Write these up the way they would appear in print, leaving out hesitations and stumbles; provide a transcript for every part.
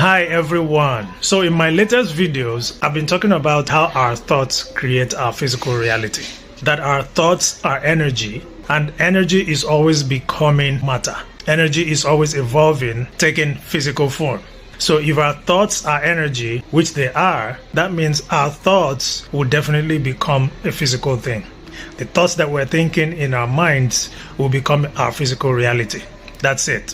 Hi everyone. So in my latest videos, I've been talking about how our thoughts create our physical reality. That our thoughts are energy, and energy is always becoming matter. Energy is always evolving, taking physical form. So if our thoughts are energy, which they are, that means our thoughts will definitely become a physical thing. The thoughts that we're thinking in our minds will become our physical reality. That's it.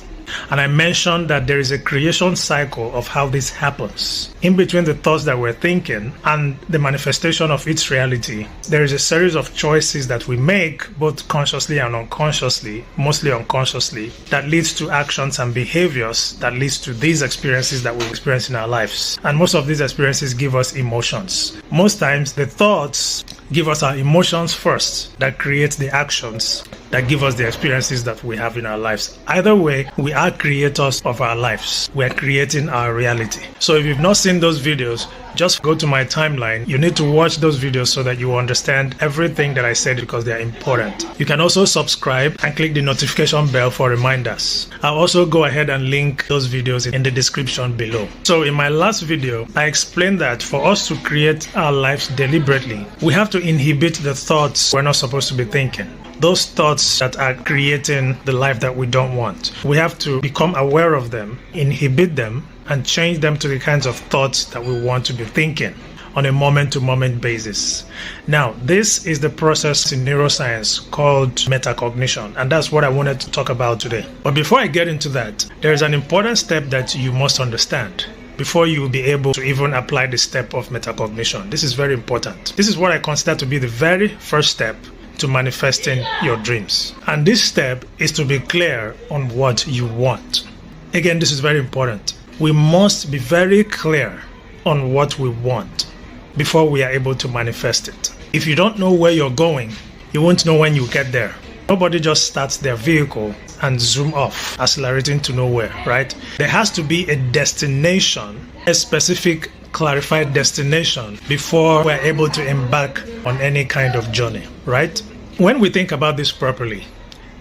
And I mentioned that there is a creation cycle of how this happens. In between the thoughts that we're thinking and the manifestation of its reality, there is a series of choices that we make, both consciously and unconsciously, mostly unconsciously, that leads to actions and behaviors that leads to these experiences that we experience in our lives. And most of these experiences give us emotions. Most times the thoughts give us our emotions first that create the actions that give us the experiences that we have in our lives. Either way, we are creators of our lives. We are creating our reality. So if you've not seen those videos, just go to my timeline. You need to watch those videos so that you understand everything that I said because they are important. You can also subscribe and click the notification bell for reminders. I'll also go ahead and link those videos in the description below. So in my last video, I explained that for us to create our lives deliberately, we have to inhibit the thoughts we're not supposed to be thinking. Those thoughts that are creating the life that we don't want. We have to become aware of them, inhibit them, and change them to the kinds of thoughts that we want to be thinking on a moment-to-moment basis. Now, this is the process in neuroscience called metacognition, and that's what I wanted to talk about today. But before I get into that, there is an important step that you must understand before you will be able to even apply the step of metacognition. This is very important. This is what I consider to be the very first step to manifesting your dreams. And this step is to be clear on what you want. Again, this is very important. We must be very clear on what we want before we are able to manifest it. If you don't know where you're going, you won't know when you get there. Nobody just starts their vehicle and zoom off, accelerating to nowhere, right? There has to be a destination, a specific clarified destination before we're able to embark on any kind of journey, right? When we think about this properly,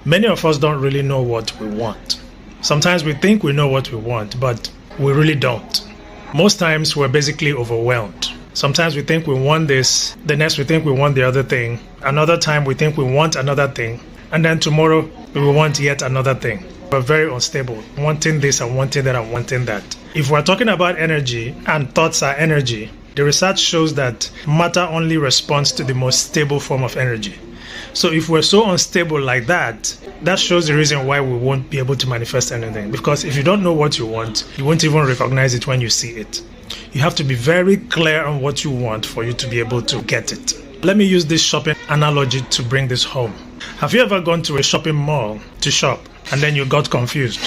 many of us don't really know what we want. Sometimes we think we know what we want, but we really don't. Most times we're basically overwhelmed. Sometimes we think we want this, the next we think we want the other thing, another time we think we want another thing, and then tomorrow we will want yet another thing. We're very unstable, wanting this and wanting that and wanting that. If we're talking about energy and thoughts are energy, the research shows that matter only responds to the most stable form of energy. So if we're so unstable like that, that shows the reason why we won't be able to manifest anything. Because if you don't know what you want, you won't even recognize it when you see it. You have to be very clear on what you want for you to be able to get it. Let me use this shopping analogy to bring this home. Have you ever gone to a shopping mall to shop and then you got confused?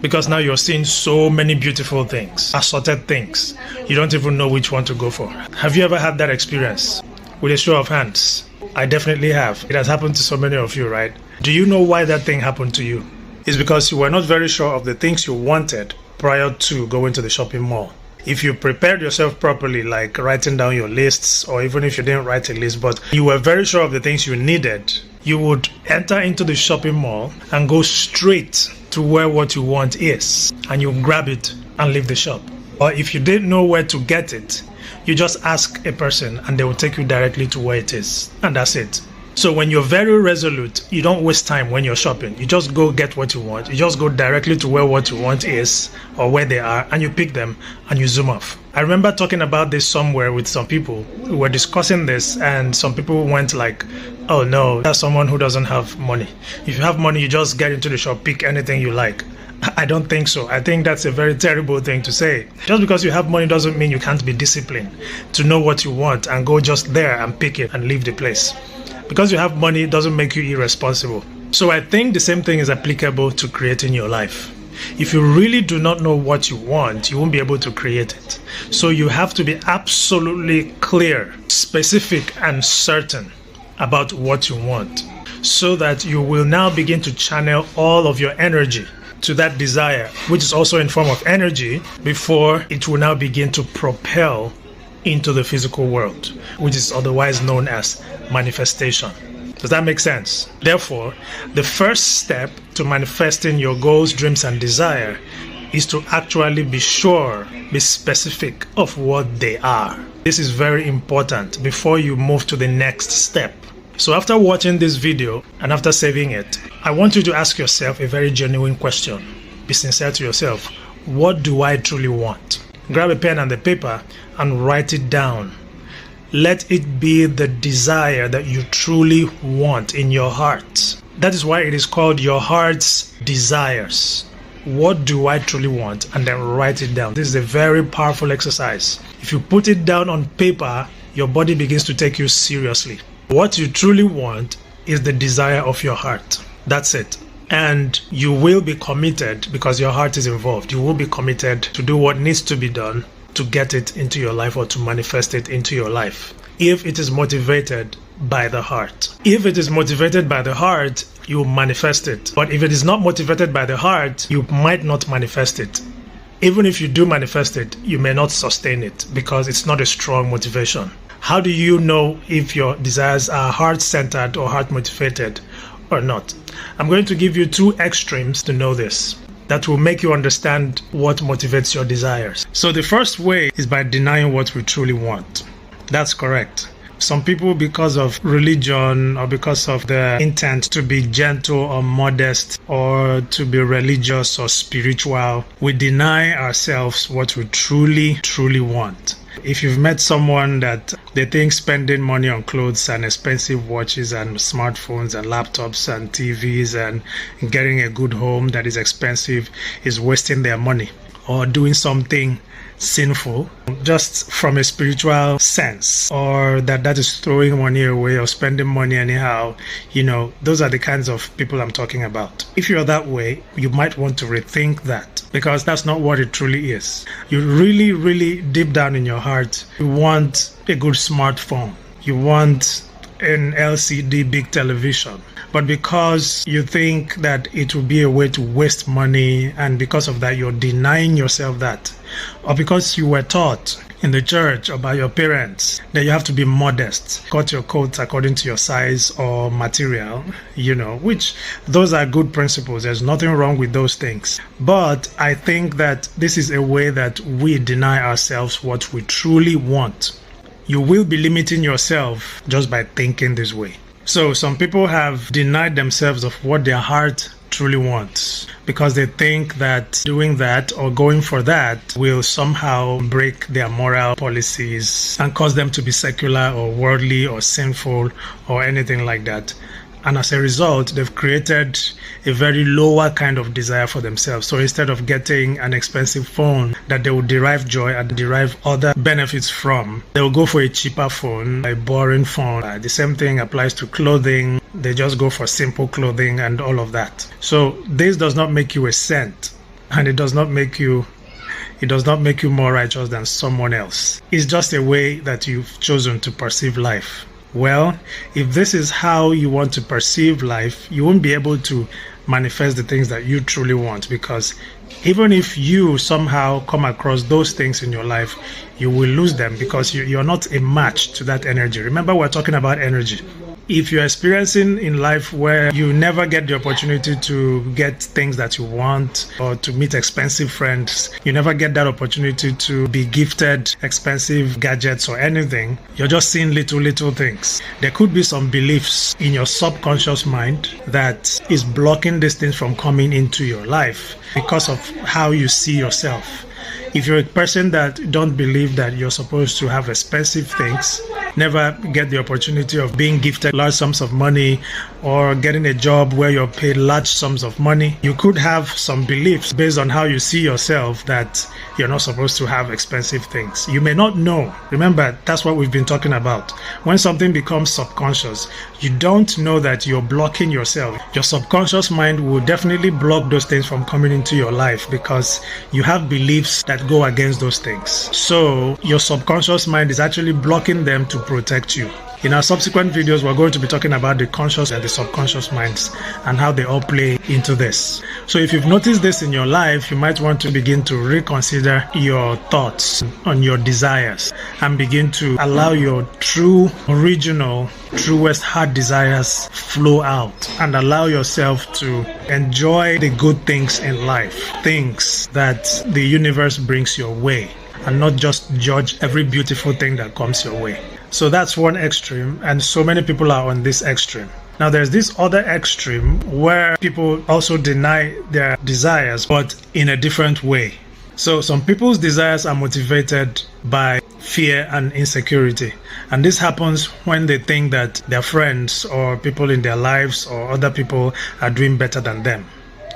Because now you're seeing so many beautiful things, assorted things. You don't even know which one to go for. Have you ever had that experience? With a show of hands. I definitely have. It has happened to so many of you, right? Do you know why that thing happened to you? It's because you were not very sure of the things you wanted prior to going to the shopping mall. If you prepared yourself properly, like writing down your lists, or even if you didn't write a list, but you were very sure of the things you needed, you would enter into the shopping mall and go straight to where what you want is, and you grab it and leave the shop. Or if you didn't know where to get it, you just ask a person and they will take you directly to where it is, and that's it. So when you're very resolute, you don't waste time when you're shopping. You just go get what you want. You just go directly to where what you want is or where they are, and you pick them and you zoom off. I remember talking about this somewhere with some people. We were discussing this and some people went like, oh no, that's someone who doesn't have money. If you have money, you just get into the shop, pick anything you like. I don't think so. I think that's a very terrible thing to say. Just because you have money doesn't mean you can't be disciplined to know what you want and go just there and pick it and leave the place. Because you have money doesn't make you irresponsible. So I think the same thing is applicable to creating your life. If you really do not know what you want, you won't be able to create it. So you have to be absolutely clear, specific, and certain about what you want, so that you will now begin to channel all of your energy to that desire, which is also in form of energy, before it will now begin to propel into the physical world, which is otherwise known as manifestation. Does that make sense? Therefore, the first step to manifesting your goals, dreams, and desire is to actually be sure, be specific of what they are. This is very important before you move to the next step. So after watching this video and after saving it, I want you to ask yourself a very genuine question. Be sincere to yourself. What do I truly want? Grab a pen and the paper and write it down. Let it be the desire that you truly want in your heart. That is why it is called your heart's desires. What do I truly want? And then write it down. This is a very powerful exercise. If you put it down on paper, your body begins to take you seriously. What you truly want is the desire of your heart. That's it. And you will be committed because your heart is involved. You will be committed to do what needs to be done to get it into your life or to manifest it into your life. If it is motivated by the heart. If it is motivated by the heart, you will manifest it. But if it is not motivated by the heart, you might not manifest it. Even if you do manifest it, you may not sustain it because it's not a strong motivation. How do you know if your desires are heart-centered or heart-motivated or not? I'm going to give you two extremes to know this. That will make you understand what motivates your desires. So the first way is by denying what we truly want. That's correct. Some people, because of religion or because of the intent to be gentle or modest or to be religious or spiritual, we deny ourselves what we truly want. If you've met someone that they think spending money on clothes and expensive watches and smartphones and laptops and TVs and getting a good home that is expensive is wasting their money or doing something sinful just from a spiritual sense, or that is throwing money away or spending money anyhow, those are the kinds of people I'm talking about. If you're that way, you might want to rethink that because that's not what it truly is. You really deep down in your heart, you want a good smartphone. You want an LCD big television. But because you think that it will be a way to waste money, and because of that you're denying yourself that, or because you were taught in the church or by your parents that you have to be modest, cut your coat according to your size or material, which those are good principles. There's nothing wrong with those things. But I think that this is a way that we deny ourselves what we truly want. You will be limiting yourself just by thinking this way. So some people have denied themselves of what their heart truly wants because they think that doing that or going for that will somehow break their moral policies and cause them to be secular or worldly or sinful or anything like that. And as a result, they've created a very lower kind of desire for themselves. So instead of getting an expensive phone that they will derive joy and derive other benefits from, they will go for a cheaper phone, a boring phone. The same thing applies to clothing. They just go for simple clothing and all of that. So this does not make you a saint, and it does not make you more righteous than someone else. It's just a way that you've chosen to perceive life. Well, if this is how you want to perceive life, you won't be able to manifest the things that you truly want, because even if you somehow come across those things in your life, you will lose them because you're not a match to that energy. Remember, we're talking about energy. If you're experiencing in life where you never get the opportunity to get things that you want or to meet expensive friends, you never get that opportunity to be gifted expensive gadgets or anything, you're just seeing little things. There could be some beliefs in your subconscious mind that is blocking these things from coming into your life because of how you see yourself. If you're a person that don't believe that you're supposed to have expensive things, never get the opportunity of being gifted large sums of money or getting a job where you're paid large sums of money, you could have some beliefs based on how you see yourself that you're not supposed to have expensive things. You may not know. Remember, that's what we've been talking about. When something becomes subconscious, you don't know that you're blocking yourself. Your subconscious mind will definitely block those things from coming into your life because you have beliefs that go against those things. So your subconscious mind is actually blocking them to protect you. In our subsequent videos, we're going to be talking about the conscious and the subconscious minds and how they all play into this. So if you've noticed this in your life, you might want to begin to reconsider your thoughts on your desires and begin to allow your true, original, truest heart desires flow out and allow yourself to enjoy the good things in life, things that the universe brings your way, and not just judge every beautiful thing that comes your way. So that's one extreme, and so many people are on this extreme. Now there's this other extreme where people also deny their desires, but in a different way. So some people's desires are motivated by fear and insecurity. And this happens when they think that their friends or people in their lives or other people are doing better than them.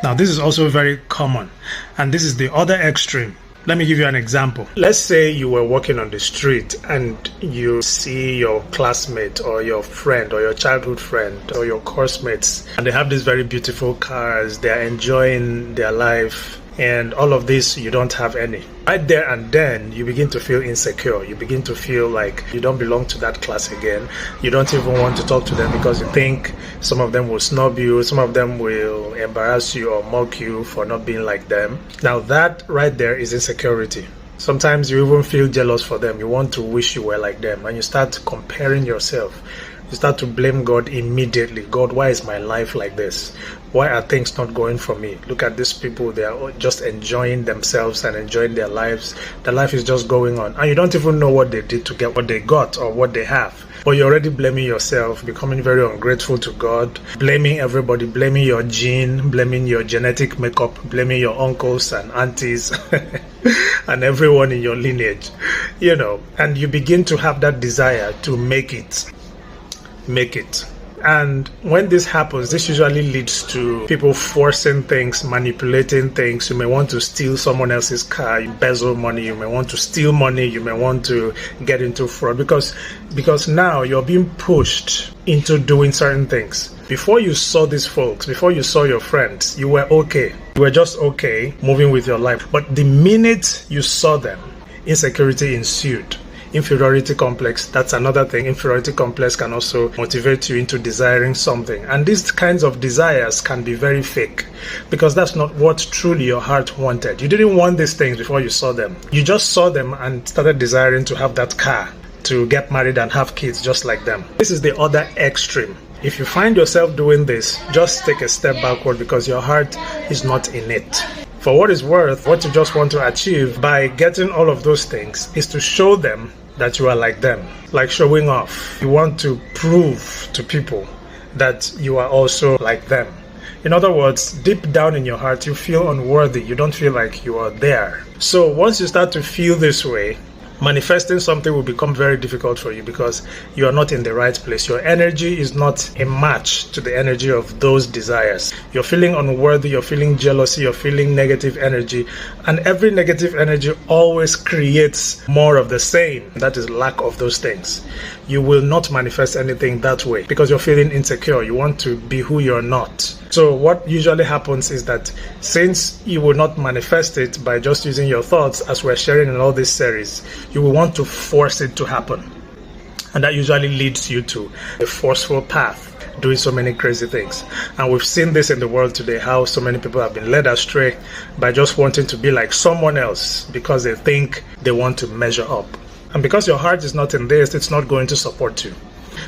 Now this is also very common, and this is the other extreme. Let me give you an example. Let's say you were walking on the street and you see your classmate or your friend or your childhood friend or your course mates, and they have these very beautiful cars, they're enjoying their life, and all of this, you don't have any. Right there and then, you begin to feel insecure. You begin to feel like you don't belong to that class again. You don't even want to talk to them because you think some of them will snub you, some of them will embarrass you or mock you for not being like them. Now that right there is insecurity. Sometimes you even feel jealous for them. You want to wish you were like them, and you start comparing yourself. You start to blame God immediately. God, why is my life like this? Why are things not going for me? Look at these people. They are just enjoying themselves and enjoying their lives. Their life is just going on. And you don't even know what they did to get what they got or what they have. But you're already blaming yourself, becoming very ungrateful to God, blaming everybody, blaming your gene, blaming your genetic makeup, blaming your uncles and aunties and everyone in your lineage, and you begin to have that desire to make it. And when this happens, this usually leads to people forcing things, manipulating things. You may want to steal someone else's car, embezzle money, you may want to steal money, you may want to get into fraud because now you're being pushed into doing certain things. Before you saw these folks, before you saw your friends, you were okay. You were just okay moving with your life. But the minute you saw them, insecurity ensued. Inferiority complex, that's another thing. Inferiority complex can also motivate you into desiring something. And these kinds of desires can be very fake because that's not what truly your heart wanted. You didn't want these things before you saw them. You just saw them and started desiring to have that car, to get married and have kids just like them. This is the other extreme. If you find yourself doing this, just take a step backward because your heart is not in it. For what it's worth, what you just want to achieve by getting all of those things is to show them that you are like them, like showing off. You want to prove to people that you are also like them. In other words, deep down in your heart, you feel unworthy. You don't feel like you are there. So once you start to feel this way, manifesting something will become very difficult for you because you are not in the right place. Your energy is not a match to the energy of those desires. You're feeling unworthy, you're feeling jealousy, you're feeling negative energy, and every negative energy always creates more of the same. That is lack of those things. You will not manifest anything that way because you're feeling insecure. You want to be who you're not. So what usually happens is that since you will not manifest it by just using your thoughts, as we're sharing in all this series, you will want to force it to happen. And that usually leads you to a forceful path, doing so many crazy things. And we've seen this in the world today, how so many people have been led astray by just wanting to be like someone else because they think they want to measure up. And because your heart is not in this, it's not going to support you.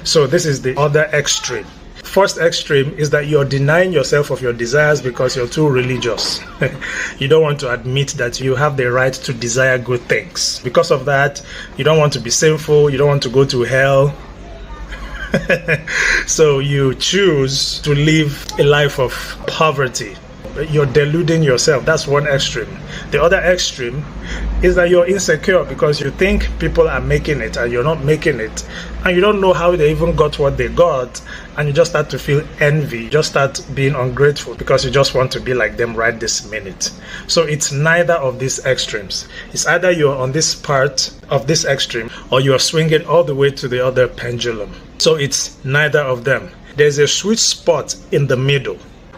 So this is the other extreme. First extreme is that you're denying yourself of your desires because you're too religious. You don't want to admit that you have the right to desire good things. Because of that, you don't want to be sinful, you don't want to go to hell. So you choose to live a life of poverty. You're deluding yourself. That's one extreme. The other extreme is that you're insecure because you think people are making it and you're not making it, and you don't know how they even got what they got, and you just start to feel envy. You just start being ungrateful because you just want to be like them right this minute. So it's neither of these extremes. It's either you're on this part of this extreme or you're swinging all the way to the other pendulum. So it's neither of them. There's a sweet spot in the middle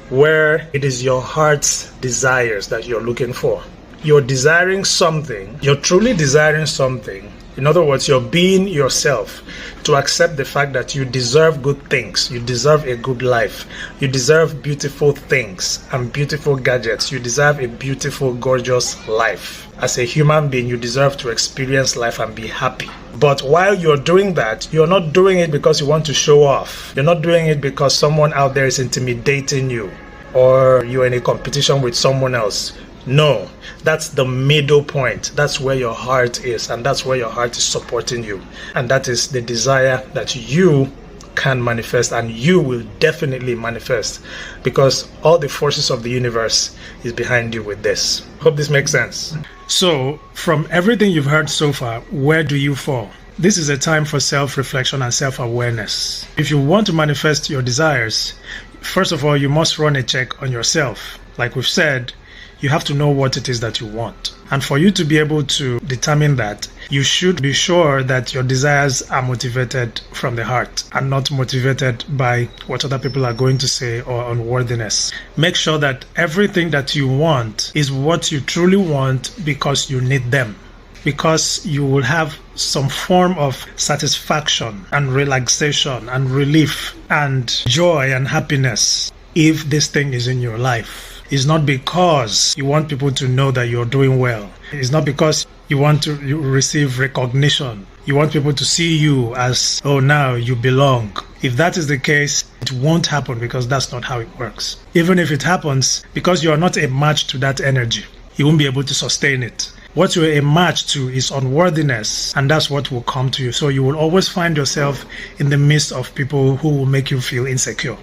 where it is your heart's desires that you're looking for. you're desiring something, you're truly desiring something. In other words, you're being yourself to accept the fact that you deserve good things, you deserve a good life, you deserve beautiful things and beautiful gadgets, you deserve a beautiful, gorgeous life. As a human being, you deserve to experience life and be happy. But while you're doing that, you're not doing it because you want to show off. You're not doing it because someone out there is intimidating you or you're in a competition with someone else. No, that's the middle point. That's where your heart is, and that's where your heart is supporting you. And that is the desire that you can manifest, and you will definitely manifest, because all the forces of the universe is behind you with this. Hope this makes sense. So, from everything you've heard so far, where do you fall? This is a time for self-reflection and self-awareness. If you want to manifest your desires, first of all, you must run a check on yourself. Like we've said, you have to know what it is that you want. And for you to be able to determine that, you should be sure that your desires are motivated from the heart and not motivated by what other people are going to say or unworthiness. Make sure that everything that you want is what you truly want because you need them. Because you will have some form of satisfaction and relaxation and relief and joy and happiness if this thing is in your life. It's not because you want people to know that you're doing well. It's not because you want to receive recognition. You want people to see you as, oh, now you belong. If that is the case, it won't happen, because that's not how it works. Even if it happens, because you are not a match to that energy, you won't be able to sustain it. What you're a match to is unworthiness, and that's what will come to you. So you will always find yourself in the midst of people who will make you feel insecure.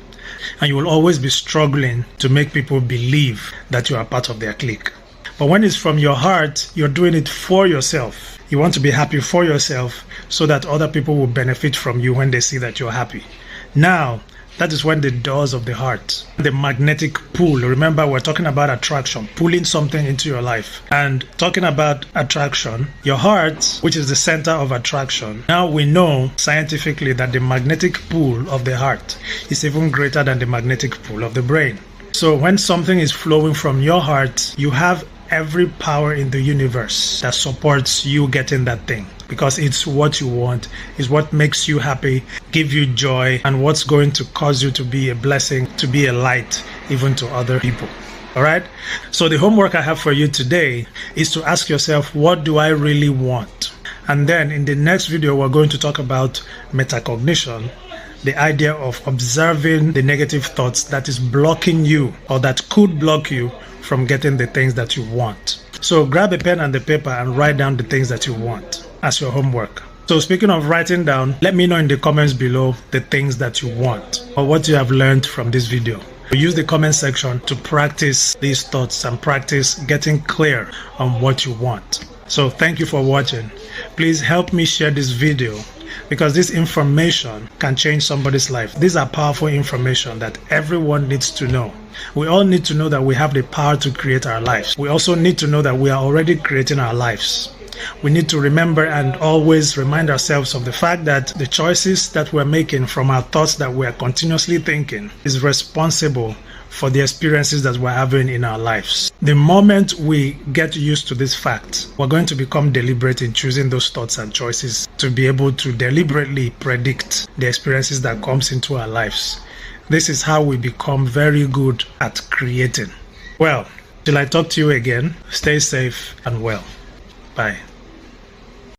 And you will always be struggling to make people believe that you are part of their clique. But when it's from your heart, you're doing it for yourself. You want to be happy for yourself so that other people will benefit from you when they see that you're happy. Now, that is when the doors of the heart, the magnetic pull. Remember, we're talking about attraction, pulling something into your life. And talking about attraction, your heart, which is the center of attraction. Now we know scientifically that the magnetic pull of the heart is even greater than the magnetic pull of the brain. So when something is flowing from your heart, you have every power in the universe that supports you getting that thing, because it's what you want, it's what makes you happy, give you joy, and what's going to cause you to be a blessing, to be a light even to other people. All right? So the homework I have for you today is to ask yourself, what do I really want? And then in the next video, we're going to talk about metacognition, the idea of observing the negative thoughts that is blocking you, or that could block you from getting the things that you want. So grab a pen and the paper and write down the things that you want as your homework. So speaking of writing down, let me know in the comments below the things that you want or what you have learned from this video. Use the comment section to practice these thoughts and practice getting clear on what you want. So thank you for watching. Please help me share this video, because this information can change somebody's life. These are powerful information that everyone needs to know. We all need to know that we have the power to create our lives. We also need to know that we are already creating our lives. We need to remember and always remind ourselves of the fact that the choices that we're making from our thoughts that we are continuously thinking is responsible for the experiences that we're having in our lives. The moment we get used to this fact, we're going to become deliberate in choosing those thoughts and choices to be able to deliberately predict the experiences that comes into our lives. This is how we become very good at creating. Well, till I talk to you again, stay safe and well. Bye.